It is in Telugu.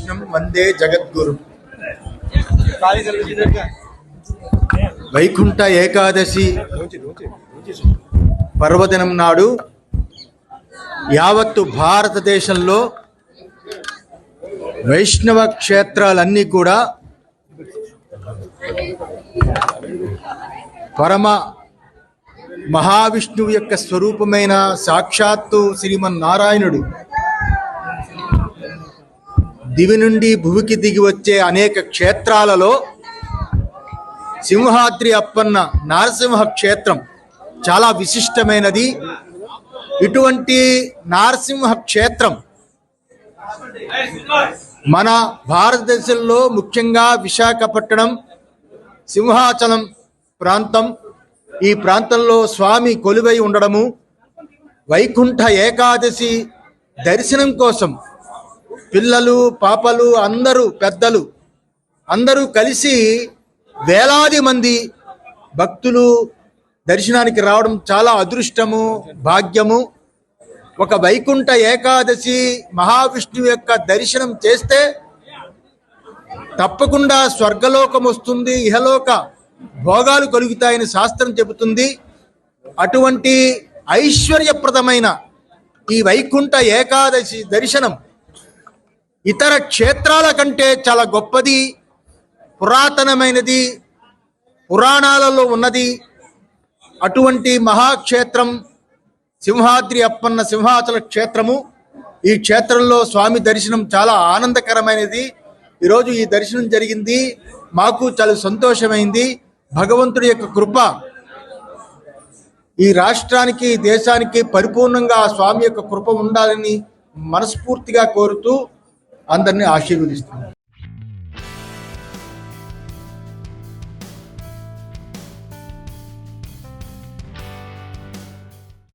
కృష్ణం వందే జగద్గురు. వైకుంఠ ఏకాదశి పర్వదినం నాడు యావత్తు భారతదేశంలో వైష్ణవ క్షేత్రాలన్నీ కూడా పరమ మహావిష్ణువు యొక్క స్వరూపమైన సాక్షాత్తు శ్రీమన్నారాయణుడు దివి నుండి భువికి దిగి వచ్చే అనేక క్షేత్రాలలో సింహాద్రి అప్పన్న నారసింహ క్షేత్రం చాలా విశిష్టమైనది. ఇటువంటి నారసింహ క్షేత్రం మన భారతదేశంలో ముఖ్యంగా విశాఖపట్నం, సింహాచలం ప్రాంతం, ఈ ప్రాంతంలో స్వామి కొలువై ఉండడము, వైకుంఠ ఏకాదశి దర్శనం కోసం పిల్లలు, పాపలు, అందరూ పెద్దలు అందరూ కలిసి వేలాది మంది భక్తులు దర్శనానికి రావడం చాలా అదృష్టము, భాగ్యము. ఒక వైకుంఠ ఏకాదశి మహావిష్ణువు యొక్క దర్శనం చేస్తే తప్పకుండా స్వర్గలోకం వస్తుంది, ఇహలోక భోగాలు కలుగుతాయని శాస్త్రం చెబుతుంది. అటువంటి ఐశ్వర్యప్రదమైన ఈ వైకుంఠ ఏకాదశి దర్శనం ఇతర క్షేత్రాల కంటే చాలా గొప్పది, పురాతనమైనది, పురాణాలలో ఉన్నది. అటువంటి మహాక్షేత్రం సింహాద్రి అప్పన్న సింహాచల క్షేత్రము. ఈ క్షేత్రంలో స్వామి దర్శనం చాలా ఆనందకరమైనది. ఈరోజు ఈ దర్శనం జరిగింది, మాకు చాలా సంతోషమైంది. భగవంతుడి యొక్క కృప ఈ రాష్ట్రానికి, దేశానికి పరిపూర్ణంగా ఆ స్వామి యొక్క కృప ఉండాలని మనస్ఫూర్తిగా కోరుతూ అందరినీ ఆశీర్వదిస్తున్నాను.